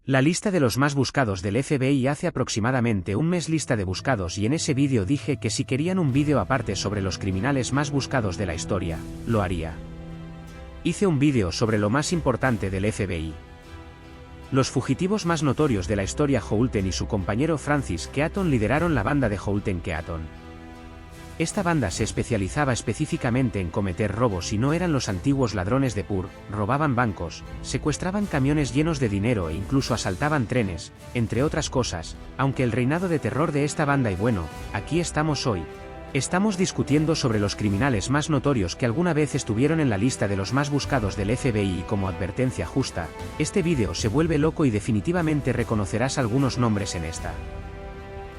La lista de los más buscados del FBI hace aproximadamente un mes lista de buscados y en ese vídeo dije que si querían un vídeo aparte sobre los criminales más buscados de la historia, lo haría. Hice un vídeo sobre lo más importante del FBI. Los fugitivos más notorios de la historia. Houlton y su compañero Francis Keaton lideraron la banda de Houlton Keaton. Esta banda se especializaba específicamente en cometer robos y no eran los antiguos ladrones de Pur, robaban bancos, secuestraban camiones llenos de dinero e incluso asaltaban trenes, entre otras cosas, aunque el reinado de terror de esta banda y bueno, aquí estamos hoy. Estamos discutiendo sobre los criminales más notorios que alguna vez estuvieron en la lista de los más buscados del FBI y como advertencia justa, este vídeo se vuelve loco y definitivamente reconocerás algunos nombres en esta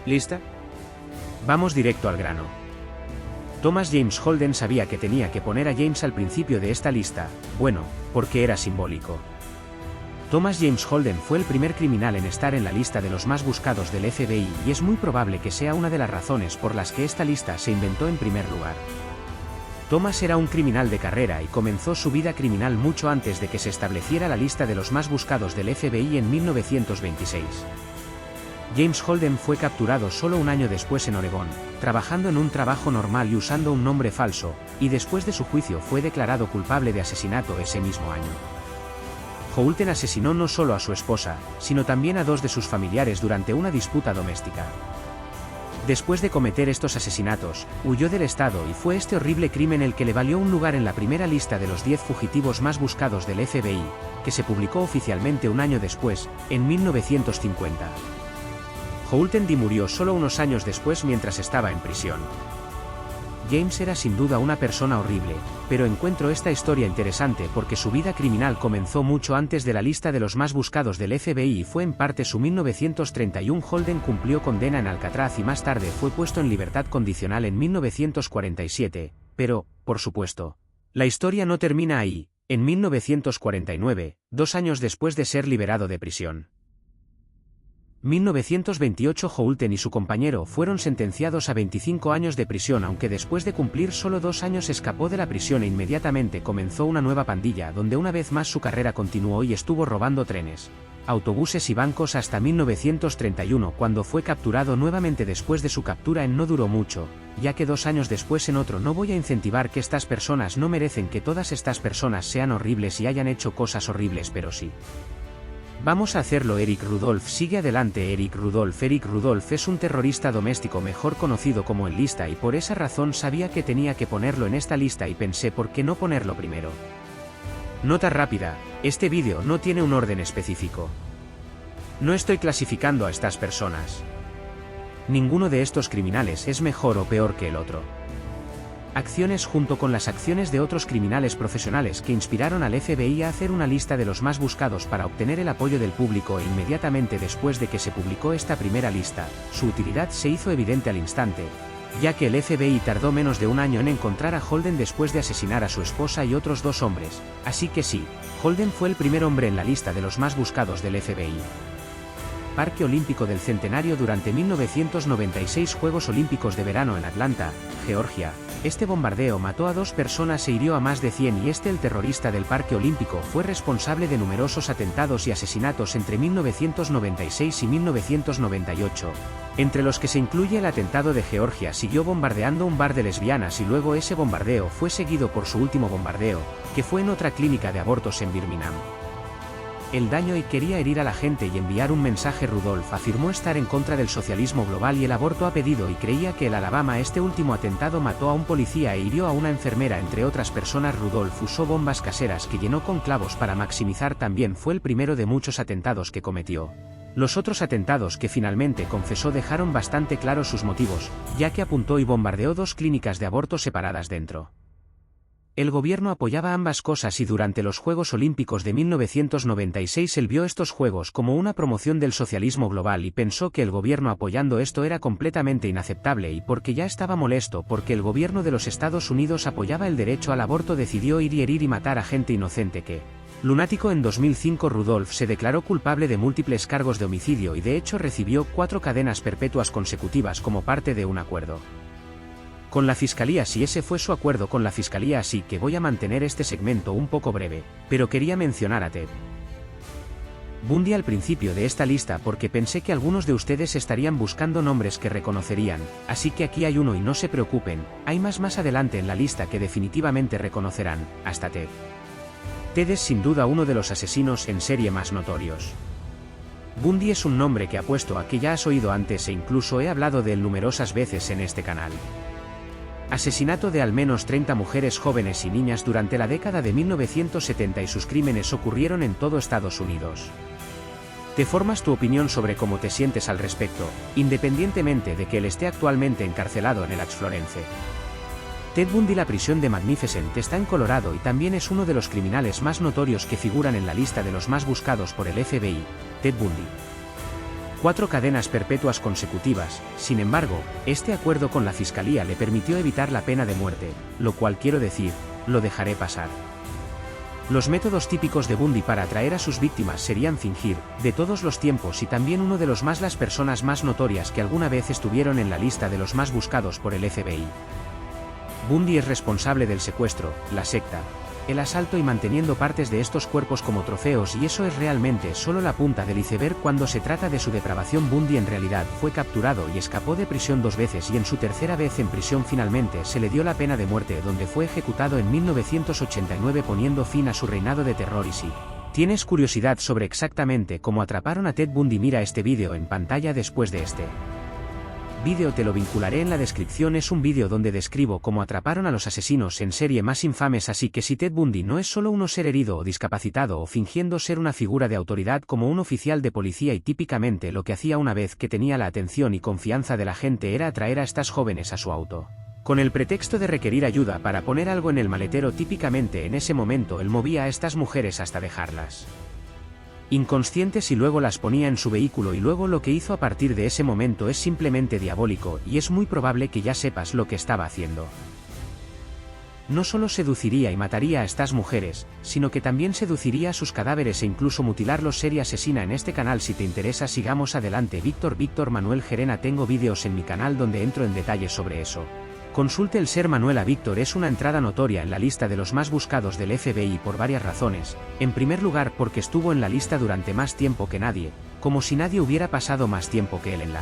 lista. Vamos directo al grano. Thomas James Holden sabía que tenía que poner a James al principio de esta lista, bueno, porque era simbólico. Thomas James Holden fue el primer criminal en estar en la lista de los más buscados del FBI y es muy probable que sea una de las razones por las que esta lista se inventó en primer lugar. Thomas era un criminal de carrera y comenzó su vida criminal mucho antes de que se estableciera la lista de los más buscados del FBI en 1926. James Holden fue capturado solo un año después en Oregón, trabajando en un trabajo normal y usando un nombre falso, y después de su juicio fue declarado culpable de asesinato ese mismo año. Houlton asesinó no solo a su esposa, sino también a dos de sus familiares durante una disputa doméstica. Después de cometer estos asesinatos, huyó del estado y fue este horrible crimen el que le valió un lugar en la primera lista de los 10 fugitivos más buscados del FBI, que se publicó oficialmente un año después, en 1950. Houlton murió solo unos años después mientras estaba en prisión. James era sin duda una persona horrible, pero encuentro esta historia interesante porque su vida criminal comenzó mucho antes de la lista de los más buscados del FBI y fue en parte su 1931. Holden cumplió condena en Alcatraz y más tarde fue puesto en libertad condicional en 1947, pero, por supuesto, la historia no termina ahí. En 1949, 2 años después de ser liberado de prisión. 1928 Houlton y su compañero fueron sentenciados a 25 años de prisión, aunque después de cumplir solo 2 años escapó de la prisión e inmediatamente comenzó una nueva pandilla donde una vez más su carrera continuó y estuvo robando trenes, autobuses y bancos hasta 1931 cuando fue capturado nuevamente. Después de su captura no duró mucho, ya que 2 años después en otro. No voy a incentivar que estas personas no merecen que todas estas personas sean horribles y hayan hecho cosas horribles, pero sí. Vamos a hacerlo. Eric Rudolph sigue adelante. Eric Rudolph es un terrorista doméstico mejor conocido como el lista y por esa razón sabía que tenía que ponerlo en esta lista y pensé por qué no ponerlo primero. Nota rápida, este vídeo no tiene un orden específico. No estoy clasificando a estas personas. Ninguno de estos criminales es mejor o peor que el otro. Acciones junto con las acciones de otros criminales profesionales que inspiraron al FBI a hacer una lista de los más buscados para obtener el apoyo del público e inmediatamente después de que se publicó esta primera lista, su utilidad se hizo evidente al instante, ya que el FBI tardó menos de un año en encontrar a Holden después de asesinar a su esposa y otros 2 hombres, así que sí, Holden fue el primer hombre en la lista de los más buscados del FBI. Parque Olímpico del Centenario. Durante 1996 Juegos Olímpicos de Verano en Atlanta, Georgia, este bombardeo mató a 2 personas e hirió a más de 100 y el terrorista del Parque Olímpico fue responsable de numerosos atentados y asesinatos entre 1996 y 1998, entre los que se incluye el atentado de Georgia. Siguió bombardeando un bar de lesbianas y luego ese bombardeo fue seguido por su último bombardeo, que fue en otra clínica de abortos en Birmingham. El daño y quería herir a la gente y enviar un mensaje. Rudolph afirmó estar en contra del socialismo global y el aborto a pedido y creía que el Alabama. Este último atentado mató a un policía e hirió a una enfermera entre otras personas. Rudolph usó bombas caseras que llenó con clavos para maximizar. También fue el primero de muchos atentados que cometió. Los otros atentados que finalmente confesó dejaron bastante claros sus motivos, ya que apuntó y bombardeó 2 clínicas de aborto separadas dentro. El gobierno apoyaba ambas cosas y durante los Juegos Olímpicos de 1996 él vio estos juegos como una promoción del socialismo global y pensó que el gobierno apoyando esto era completamente inaceptable y porque ya estaba molesto porque el gobierno de los Estados Unidos apoyaba el derecho al aborto decidió ir y herir y matar a gente inocente que, lunático. En 2005 Rudolph se declaró culpable de múltiples cargos de homicidio y de hecho recibió 4 cadenas perpetuas consecutivas como parte de un acuerdo con la fiscalía. Si ese fue su acuerdo con la fiscalía, así que voy a mantener este segmento un poco breve, pero quería mencionar a Ted Bundy al principio de esta lista porque pensé que algunos de ustedes estarían buscando nombres que reconocerían, así que aquí hay uno y no se preocupen, hay más adelante en la lista que definitivamente reconocerán, hasta Ted. Ted es sin duda uno de los asesinos en serie más notorios. Bundy es un nombre que apuesto a que ya has oído antes e incluso he hablado de él numerosas veces en este canal. Asesinato de al menos 30 mujeres jóvenes y niñas durante la década de 1970 y sus crímenes ocurrieron en todo Estados Unidos. Te formas tu opinión sobre cómo te sientes al respecto, independientemente de que él esté actualmente encarcelado en el ex-Florence. Ted Bundy. La prisión de Magnificent está en Colorado y también es uno de los criminales más notorios que figuran en la lista de los más buscados por el FBI, Ted Bundy. 4 cadenas perpetuas consecutivas, sin embargo, este acuerdo con la fiscalía le permitió evitar la pena de muerte, lo cual quiero decir, lo dejaré pasar. Los métodos típicos de Bundy para atraer a sus víctimas serían fingir, de todos los tiempos y también uno de las personas más notorias que alguna vez estuvieron en la lista de los más buscados por el FBI. Bundy es responsable del secuestro, la secta, el asalto y manteniendo partes de estos cuerpos como trofeos, y eso es realmente solo la punta del iceberg cuando se trata de su depravación. Bundy en realidad fue capturado y escapó de prisión 2 veces y en su tercera vez en prisión finalmente se le dio la pena de muerte, donde fue ejecutado en 1989 poniendo fin a su reinado de terror. Y si tienes curiosidad sobre exactamente cómo atraparon a Ted Bundy, mira este vídeo en pantalla después de este vídeo, te lo vincularé en la descripción. Es un vídeo donde describo cómo atraparon a los asesinos en serie más infames, así que si Ted Bundy no es solo un ser herido o discapacitado o fingiendo ser una figura de autoridad como un oficial de policía, y típicamente lo que hacía una vez que tenía la atención y confianza de la gente era atraer a estas jóvenes a su auto, con el pretexto de requerir ayuda para poner algo en el maletero. Típicamente en ese momento él movía a estas mujeres hasta dejarlas inconscientes y luego las ponía en su vehículo, y luego lo que hizo a partir de ese momento es simplemente diabólico, y es muy probable que ya sepas lo que estaba haciendo. No solo seduciría y mataría a estas mujeres, sino que también seduciría a sus cadáveres e incluso mutilarlos. Serie asesina en este canal. Si te interesa, sigamos adelante. Víctor Manuel Gerena. Tengo vídeos en mi canal donde entro en detalles sobre eso. Consulte el ser Manuel. A Víctor es una entrada notoria en la lista de los más buscados del FBI por varias razones. En primer lugar, porque estuvo en la lista durante más tiempo que nadie, como si nadie hubiera pasado más tiempo que él en la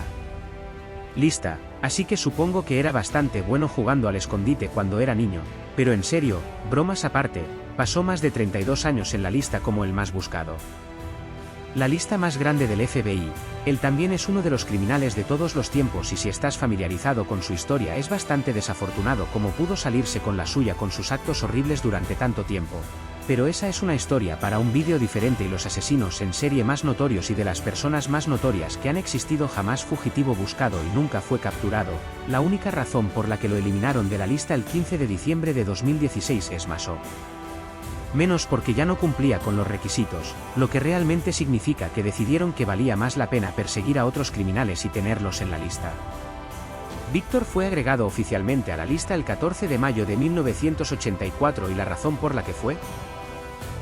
lista, así que supongo que era bastante bueno jugando al escondite cuando era niño, pero en serio, bromas aparte, pasó más de 32 años en la lista como el más buscado. La lista más grande del FBI. Él también es uno de los criminales de todos los tiempos, y si estás familiarizado con su historia es bastante desafortunado cómo pudo salirse con la suya con sus actos horribles durante tanto tiempo. Pero esa es una historia para un vídeo diferente. Y los asesinos en serie más notorios y de las personas más notorias que han existido jamás. Fugitivo buscado y nunca fue capturado. La única razón por la que lo eliminaron de la lista el 15 de diciembre de 2016 es más o menos porque ya no cumplía con los requisitos, lo que realmente significa que decidieron que valía más la pena perseguir a otros criminales y tenerlos en la lista. Víctor fue agregado oficialmente a la lista el 14 de mayo de 1984 y la razón por la que fue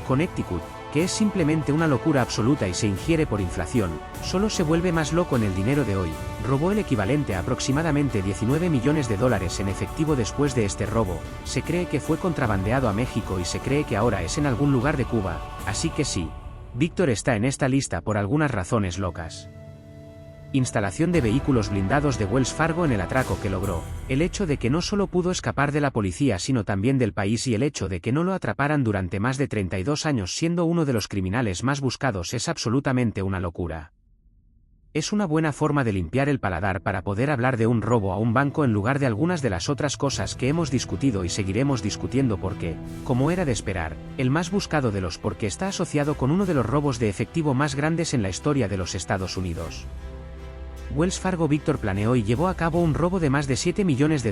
Connecticut, que es simplemente una locura absoluta y se ingiere por inflación, solo se vuelve más loco en el dinero de hoy. Robó el equivalente a aproximadamente $19 millones en efectivo. Después de este robo, se cree que fue contrabandeado a México y se cree que ahora es en algún lugar de Cuba, así que sí, Víctor está en esta lista por algunas razones locas. Instalación de vehículos blindados de Wells Fargo en el atraco que logró, el hecho de que no solo pudo escapar de la policía sino también del país, y el hecho de que no lo atraparan durante más de 32 años siendo uno de los criminales más buscados es absolutamente una locura. Es una buena forma de limpiar el paladar para poder hablar de un robo a un banco en lugar de algunas de las otras cosas que hemos discutido y seguiremos discutiendo, porque, como era de esperar, el más buscado de los porque está asociado con uno de los robos de efectivo más grandes en la historia de los Estados Unidos. Wells Fargo. Víctor planeó y llevó a cabo un robo de más de $7 millones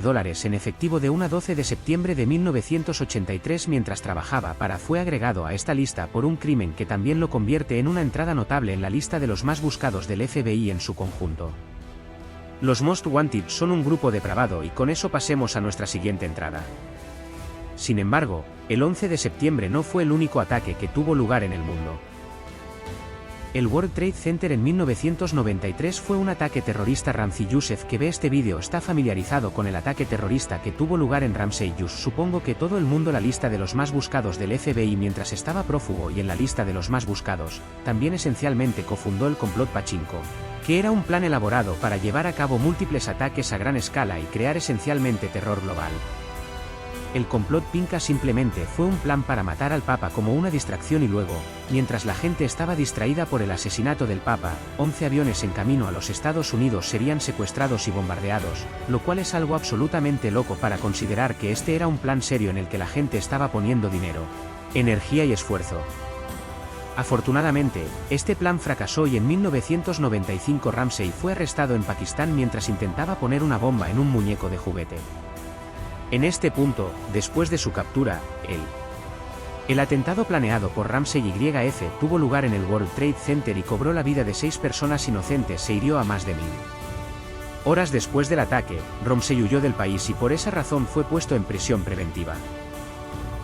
en efectivo de una 12 de septiembre de 1983 mientras trabajaba para. Fue agregado a esta lista por un crimen que también lo convierte en una entrada notable en la lista de los más buscados del FBI en su conjunto. Los Most Wanted son un grupo depravado, y con eso pasemos a nuestra siguiente entrada. Sin embargo, el 11 de septiembre no fue el único ataque que tuvo lugar en el mundo. El World Trade Center en 1993 fue un ataque terrorista. Ramzi Youssef, que ve este vídeo, está familiarizado con el ataque terrorista que tuvo lugar en Ramsey Youssef. Supongo que todo el mundo la lista de los más buscados del FBI mientras estaba prófugo, y en la lista de los más buscados, también esencialmente cofundó el complot Pachinko, que era un plan elaborado para llevar a cabo múltiples ataques a gran escala y crear esencialmente terror global. El complot Pinka simplemente fue un plan para matar al Papa como una distracción, y luego, mientras la gente estaba distraída por el asesinato del Papa, 11 aviones en camino a los Estados Unidos serían secuestrados y bombardeados, lo cual es algo absolutamente loco para considerar que este era un plan serio en el que la gente estaba poniendo dinero, energía y esfuerzo. Afortunadamente, este plan fracasó y en 1995 Ramsey fue arrestado en Pakistán mientras intentaba poner una bomba en un muñeco de juguete. En este punto, después de su captura, el atentado planeado por Ramsey YF tuvo lugar en el World Trade Center y cobró la vida de 6 personas inocentes. Se hirió a más de 1000. Horas después del ataque, Ramsey huyó del país y por esa razón fue puesto en prisión preventiva.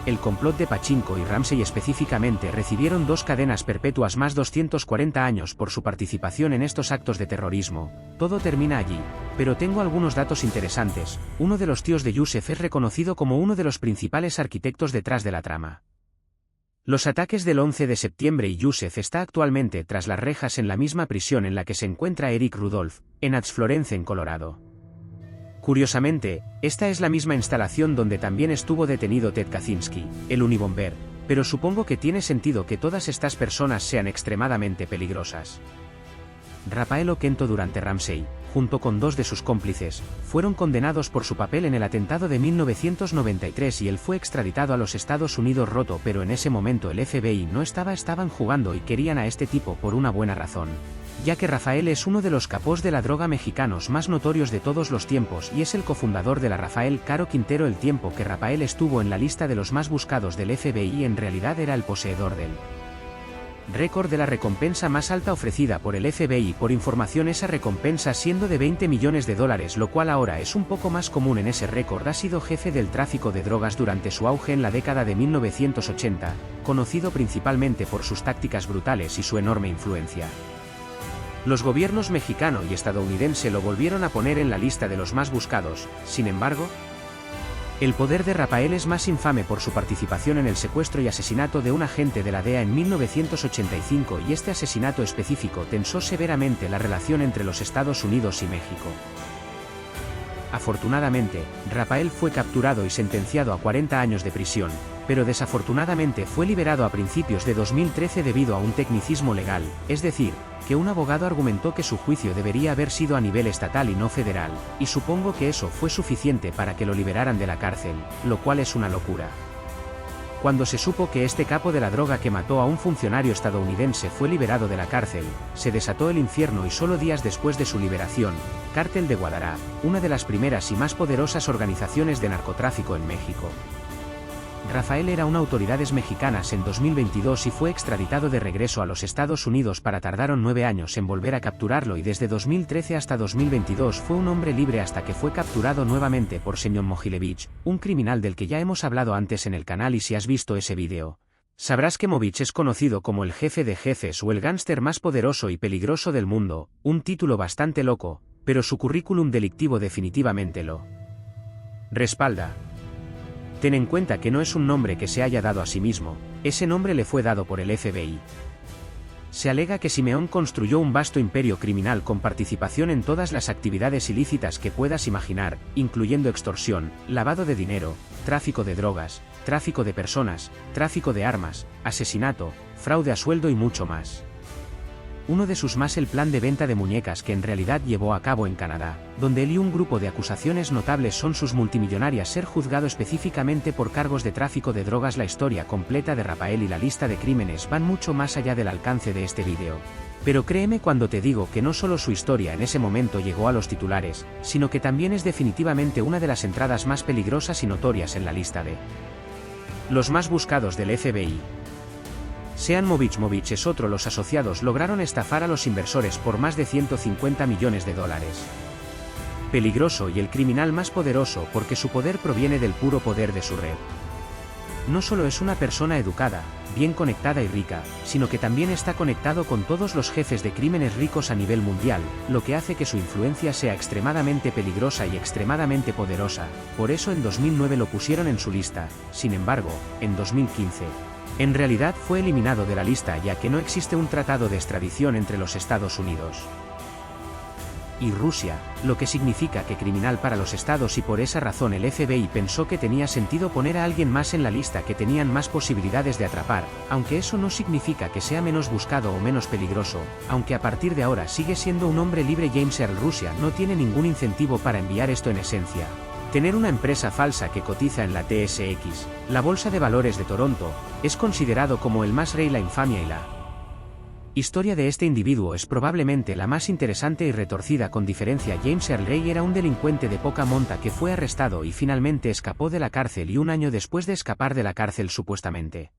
El complot de Pachinko y Ramsey específicamente recibieron 2 cadenas perpetuas más 240 años por su participación en estos actos de terrorismo. Todo termina allí, pero tengo algunos datos interesantes. Uno de los tíos de Youssef es reconocido como uno de los principales arquitectos detrás de la trama. Los ataques del 11 de septiembre, y Youssef está actualmente tras las rejas en la misma prisión en la que se encuentra Eric Rudolph, en East Florence, en Colorado. Curiosamente, esta es la misma instalación donde también estuvo detenido Ted Kaczynski, el Unibomber, pero supongo que tiene sentido que todas estas personas sean extremadamente peligrosas. Rafael Oquendo durante Ramsey, junto con 2 de sus cómplices, fueron condenados por su papel en el atentado de 1993 y él fue extraditado a los Estados Unidos. Roto, pero en ese momento el FBI no estaban jugando y querían a este tipo por una buena razón, ya que Rafael es uno de los capos de la droga mexicanos más notorios de todos los tiempos y es el cofundador de la Rafael Caro Quintero. El tiempo que Rafael estuvo en la lista de los más buscados del FBI en realidad era el poseedor del récord de la recompensa más alta ofrecida por el FBI por información, esa recompensa siendo de $20 millones, lo cual ahora es un poco más común. En ese récord ha sido jefe del tráfico de drogas durante su auge en la década de 1980, conocido principalmente por sus tácticas brutales y su enorme influencia. Los gobiernos mexicano y estadounidense lo volvieron a poner en la lista de los más buscados. Sin embargo, el poder de Rafael es más infame por su participación en el secuestro y asesinato de un agente de la DEA en 1985, y este asesinato específico tensó severamente la relación entre los Estados Unidos y México. Afortunadamente, Rafael fue capturado y sentenciado a 40 años de prisión, pero desafortunadamente fue liberado a principios de 2013 debido a un tecnicismo legal, es decir, que un abogado argumentó que su juicio debería haber sido a nivel estatal y no federal, y supongo que eso fue suficiente para que lo liberaran de la cárcel, lo cual es una locura. Cuando se supo que este capo de la droga que mató a un funcionario estadounidense fue liberado de la cárcel, se desató el infierno, y solo días después de su liberación, Cártel de Guadalajara, una de las primeras y más poderosas organizaciones de narcotráfico en México. Rafael era una autoridades mexicanas en 2022 y fue extraditado de regreso a los Estados Unidos. Tardaron 9 años en volver a capturarlo, y desde 2013 hasta 2022 fue un hombre libre hasta que fue capturado nuevamente por Semyon Mogilevich, un criminal del que ya hemos hablado antes en el canal, y si has visto ese vídeo, sabrás que Movich es conocido como el jefe de jefes o el gángster más poderoso y peligroso del mundo, un título bastante loco, pero su currículum delictivo definitivamente lo respalda. Ten en cuenta que no es un nombre que se haya dado a sí mismo, ese nombre le fue dado por el FBI. Se alega que Simeón construyó un vasto imperio criminal con participación en todas las actividades ilícitas que puedas imaginar, incluyendo extorsión, lavado de dinero, tráfico de drogas, tráfico de personas, tráfico de armas, asesinato, fraude a sueldo y mucho más. Uno de sus más el plan de venta de muñecas que en realidad llevó a cabo en Canadá, donde él y un grupo de acusaciones notables son sus multimillonarias ser juzgado específicamente por cargos de tráfico de drogas. La historia completa de Rafael y la lista de crímenes van mucho más allá del alcance de este vídeo. Pero créeme cuando te digo que no solo su historia en ese momento llegó a los titulares, sino que también es definitivamente una de las entradas más peligrosas y notorias en la lista de los más buscados del FBI. Sean Movich es otro. Los asociados lograron estafar a los inversores por más de $150 millones. Peligroso y el criminal más poderoso porque su poder proviene del puro poder de su red. no solo es una persona educada, bien conectada y rica, sino que también está conectado con todos los jefes de crímenes ricos a nivel mundial, lo que hace que su influencia sea extremadamente peligrosa y extremadamente poderosa. Por eso en 2009 lo pusieron en su lista. Sin embargo, en 2015, en realidad fue eliminado de la lista ya que no existe un tratado de extradición entre los Estados Unidos y Rusia, lo que significa que criminal para los estados, y por esa razón el FBI pensó que tenía sentido poner a alguien más en la lista que tenían más posibilidades de atrapar, aunque eso no significa que sea menos buscado o menos peligroso, aunque a partir de ahora sigue siendo un hombre libre. James Earl Rusia no tiene ningún incentivo para enviar esto en esencia. Tener una empresa falsa que cotiza en la TSX, la Bolsa de Valores de Toronto, es considerado como el más rey. La infamia y la historia de este individuo es probablemente la más interesante y retorcida con diferencia. James Earl Ray era un delincuente de poca monta que fue arrestado y finalmente escapó de la cárcel, y un año después de escapar de la cárcel supuestamente,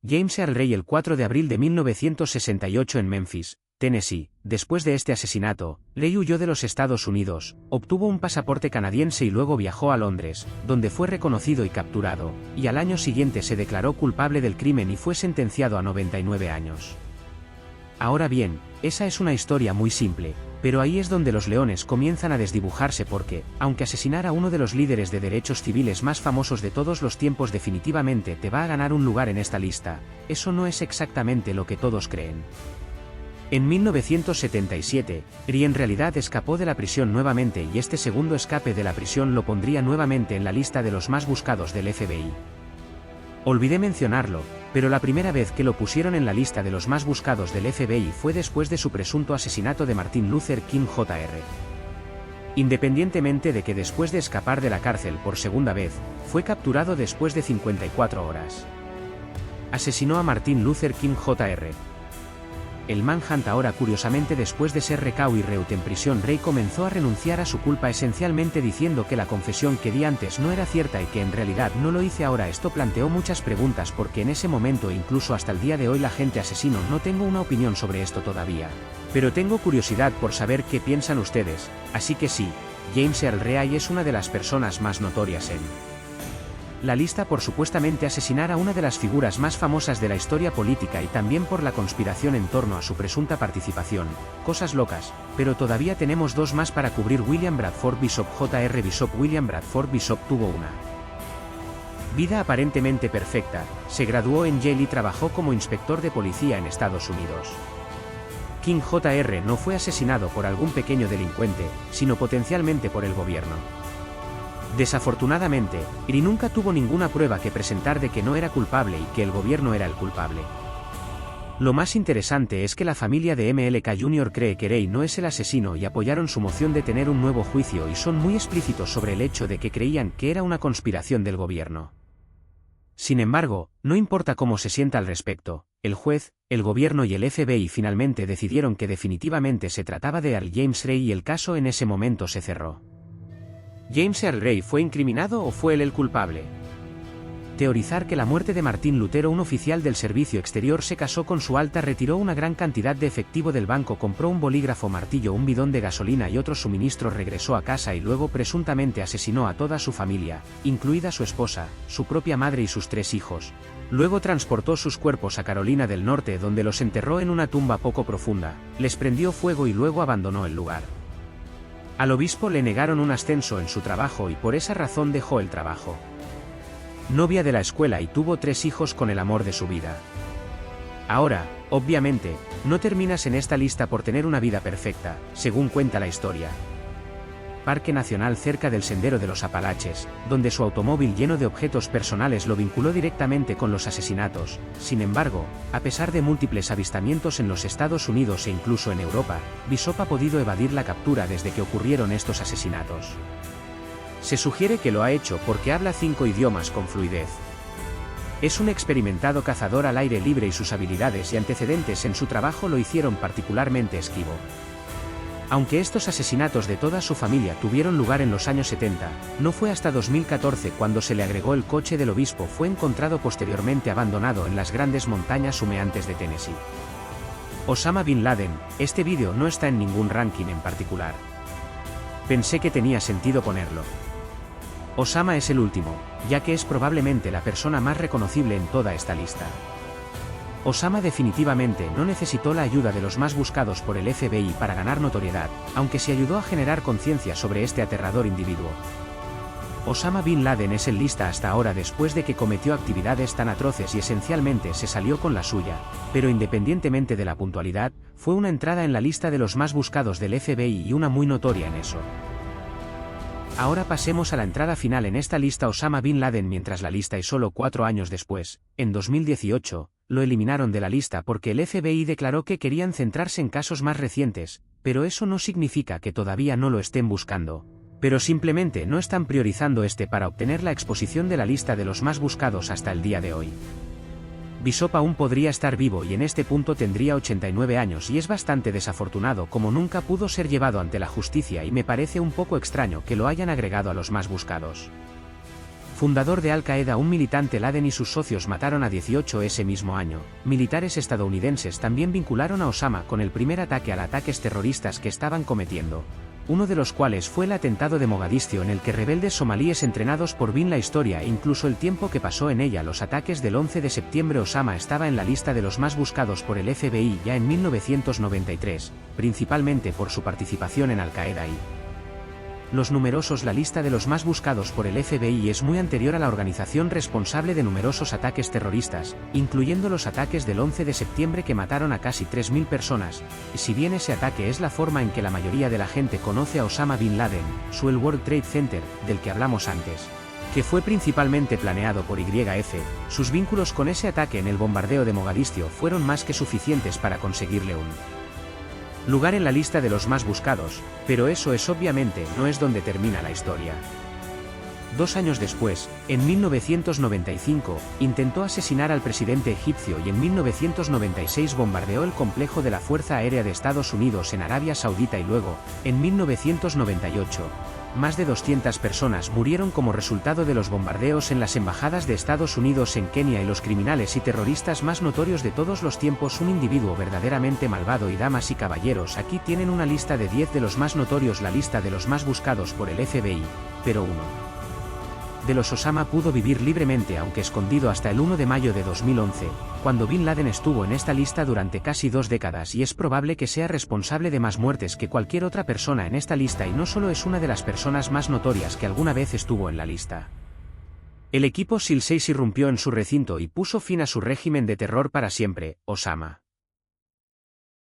James Earl Ray el 4 de abril de 1968 en Memphis, Tennessee, después de este asesinato, Ray huyó de los Estados Unidos, obtuvo un pasaporte canadiense y luego viajó a Londres, donde fue reconocido y capturado, y al año siguiente se declaró culpable del crimen y fue sentenciado a 99 años. Ahora bien, esa es una historia muy simple, pero ahí es donde los leones comienzan a desdibujarse, porque, aunque asesinar a uno de los líderes de derechos civiles más famosos de todos los tiempos definitivamente te va a ganar un lugar en esta lista, eso no es exactamente lo que todos creen. En 1977, Ray en realidad escapó de la prisión nuevamente, y este segundo escape de la prisión lo pondría nuevamente en la lista de los más buscados del FBI. Olvidé mencionarlo, pero la primera vez que lo pusieron en la lista de los más buscados del FBI fue después de su presunto asesinato de Martin Luther King Jr. Independientemente de que después de escapar de la cárcel por segunda vez, fue capturado después de 54 horas. Asesinó a Martin Luther King Jr. El Manhunt. Ahora, curiosamente, después de ser recau y reut en prisión, Ray comenzó a renunciar a su culpa, esencialmente diciendo que la confesión que di antes no era cierta y que en realidad no lo hice. Ahora, esto planteó muchas preguntas, porque en ese momento e incluso hasta el día de hoy la gente asesino no tengo una opinión sobre esto todavía. Pero tengo curiosidad por saber qué piensan ustedes, así que sí, James Earl Ray es una de las personas más notorias en la lista por supuestamente asesinar a una de las figuras más famosas de la historia política, y también por la conspiración en torno a su presunta participación. Cosas locas, pero todavía tenemos dos más para cubrir. William Bradford Bishop Jr. Bishop. William Bradford Bishop tuvo una vida aparentemente perfecta, se graduó en Yale y trabajó como inspector de policía en Estados Unidos. King Jr. no fue asesinado por algún pequeño delincuente, sino potencialmente por el gobierno. Desafortunadamente, Ray nunca tuvo ninguna prueba que presentar de que no era culpable y que el gobierno era el culpable. Lo más interesante es que la familia de MLK Jr. cree que Ray no es el asesino y apoyaron su moción de tener un nuevo juicio, y son muy explícitos sobre el hecho de que creían que era una conspiración del gobierno. Sin embargo, no importa cómo se sienta al respecto, el juez, el gobierno y el FBI finalmente decidieron que definitivamente se trataba de Earl James Ray, y el caso en ese momento se cerró. ¿James Earl Ray fue incriminado o fue él el culpable? Teorizar que la muerte de Martín Lutero, un oficial del servicio exterior, se casó con su alta, retiró una gran cantidad de efectivo del banco, compró un bolígrafo, martillo, un bidón de gasolina y otros suministros, regresó a casa y luego presuntamente asesinó a toda su familia, incluida su esposa, su propia madre y sus 3 hijos. Luego transportó sus cuerpos a Carolina del Norte, donde los enterró en una tumba poco profunda, les prendió fuego y luego abandonó el lugar. Al obispo le negaron un ascenso en su trabajo y por esa razón dejó el trabajo. Novia de la escuela y tuvo 3 hijos con el amor de su vida. Ahora, obviamente, no terminas en esta lista por tener una vida perfecta, según cuenta la historia. Parque Nacional cerca del Sendero de los Apalaches, donde su automóvil lleno de objetos personales lo vinculó directamente con los asesinatos. Sin embargo, a pesar de múltiples avistamientos en los Estados Unidos e incluso en Europa, Bishop ha podido evadir la captura desde que ocurrieron estos asesinatos. Se sugiere que lo ha hecho porque habla 5 idiomas con fluidez. Es un experimentado cazador al aire libre y sus habilidades y antecedentes en su trabajo lo hicieron particularmente esquivo. Aunque estos asesinatos de toda su familia tuvieron lugar en los años 70, no fue hasta 2014 cuando se le agregó el coche del obispo. Fue encontrado posteriormente abandonado en las grandes montañas humeantes de Tennessee. Osama Bin Laden. Este vídeo no está en ningún ranking en particular. Pensé que tenía sentido ponerlo. Osama es el último, ya que es probablemente la persona más reconocible en toda esta lista. Osama definitivamente no necesitó la ayuda de los más buscados por el FBI para ganar notoriedad, aunque sí ayudó a generar conciencia sobre este aterrador individuo. Osama Bin Laden es el lista hasta ahora después de que cometió actividades tan atroces y esencialmente se salió con la suya, pero independientemente de la puntualidad, fue una entrada en la lista de los más buscados del FBI y una muy notoria en eso. Ahora pasemos a la entrada final en esta lista. Osama Bin Laden. Mientras la lista y solo 4 años después, en 2018, lo eliminaron de la lista porque el FBI declaró que querían centrarse en casos más recientes, pero eso no significa que todavía no lo estén buscando, pero simplemente no están priorizando este para obtener la exposición de la lista de los más buscados hasta el día de hoy. Bishop aún podría estar vivo y en este punto tendría 89 años y es bastante desafortunado como nunca pudo ser llevado ante la justicia y me parece un poco extraño que lo hayan agregado a los más buscados. Fundador de Al-Qaeda. Un militante. Laden y sus socios mataron a 18 ese mismo año. Militares estadounidenses también vincularon a Osama con el primer ataque a ataques terroristas que estaban cometiendo, uno de los cuales fue el atentado de Mogadiscio en el que rebeldes somalíes entrenados por Bin la historia e incluso el tiempo que pasó en ella. Los ataques del 11 de septiembre. Osama estaba en la lista de los más buscados por el FBI ya en 1993, principalmente por su participación en Al-Qaeda y los numerosos. La lista de los más buscados por el FBI es muy anterior a la organización responsable de numerosos ataques terroristas, incluyendo los ataques del 11 de septiembre que mataron a casi 3.000 personas, y si bien ese ataque es la forma en que la mayoría de la gente conoce a Osama Bin Laden, su el World Trade Center, del que hablamos antes, que fue principalmente planeado por YF, sus vínculos con ese ataque en el bombardeo de Mogadiscio fueron más que suficientes para conseguirle un lugar en la lista de los más buscados, pero eso obviamente no es donde termina la historia. 2 años después, en 1995, intentó asesinar al presidente egipcio y en 1996 bombardeó el complejo de la Fuerza Aérea de Estados Unidos en Arabia Saudita y luego, en 1998, más de 200 personas murieron como resultado de los bombardeos en las embajadas de Estados Unidos en Kenia y los criminales y terroristas más notorios de todos los tiempos. Un individuo verdaderamente malvado. Y damas y caballeros, aquí tienen una lista de 10 de los más notorios, la lista de los más buscados por el FBI, pero uno de los Osama pudo vivir libremente aunque escondido hasta el 1 de mayo de 2011, cuando Bin Laden estuvo en esta lista durante casi 2 décadas y es probable que sea responsable de más muertes que cualquier otra persona en esta lista y no solo es una de las personas más notorias que alguna vez estuvo en la lista. El equipo SEAL 6 irrumpió en su recinto y puso fin a su régimen de terror para siempre. Osama.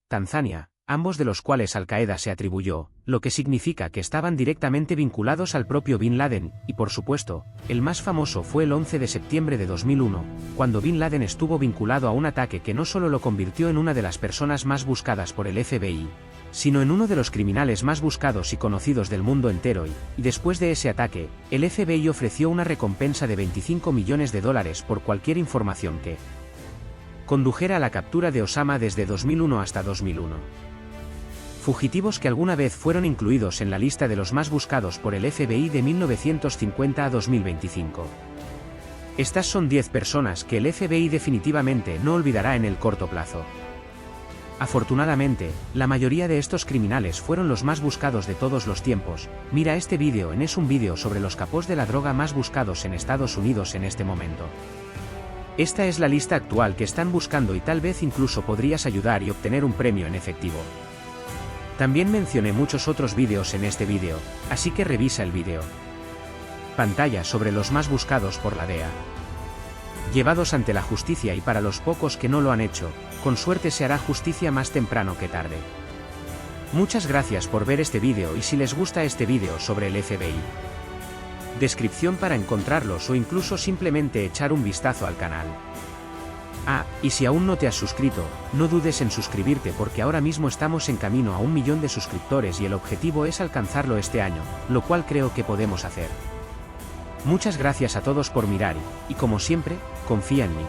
Tanzania, ambos de los cuales Al-Qaeda se atribuyó, lo que significa que estaban directamente vinculados al propio Bin Laden, y por supuesto, el más famoso fue el 11 de septiembre de 2001, cuando Bin Laden estuvo vinculado a un ataque que no solo lo convirtió en una de las personas más buscadas por el FBI, sino en uno de los criminales más buscados y conocidos del mundo entero y después de ese ataque, el FBI ofreció una recompensa de $25 millones por cualquier información que condujera a la captura de Osama desde 2001 hasta 2001. Fugitivos que alguna vez fueron incluidos en la lista de los más buscados por el FBI de 1950 a 2025. Estas son 10 personas que el FBI definitivamente no olvidará en el corto plazo. Afortunadamente, la mayoría de estos criminales fueron los más buscados de todos los tiempos. Mira este vídeo. Es un vídeo sobre los capos de la droga más buscados en Estados Unidos en este momento. Esta es la lista actual que están buscando y tal vez incluso podrías ayudar y obtener un premio en efectivo. También mencioné muchos otros vídeos en este vídeo, así que revisa el vídeo. Pantalla sobre los más buscados por la DEA. Llevados ante la justicia y para los pocos que no lo han hecho, con suerte se hará justicia más temprano que tarde. Muchas gracias por ver este vídeo y si les gusta este vídeo sobre el FBI. Descripción para encontrarlos o incluso simplemente echar un vistazo al canal. Y si aún no te has suscrito, no dudes en suscribirte porque ahora mismo estamos en camino a 1 millón de suscriptores y el objetivo es alcanzarlo este año, lo cual creo que podemos hacer. Muchas gracias a todos por mirar y como siempre, confía en mí.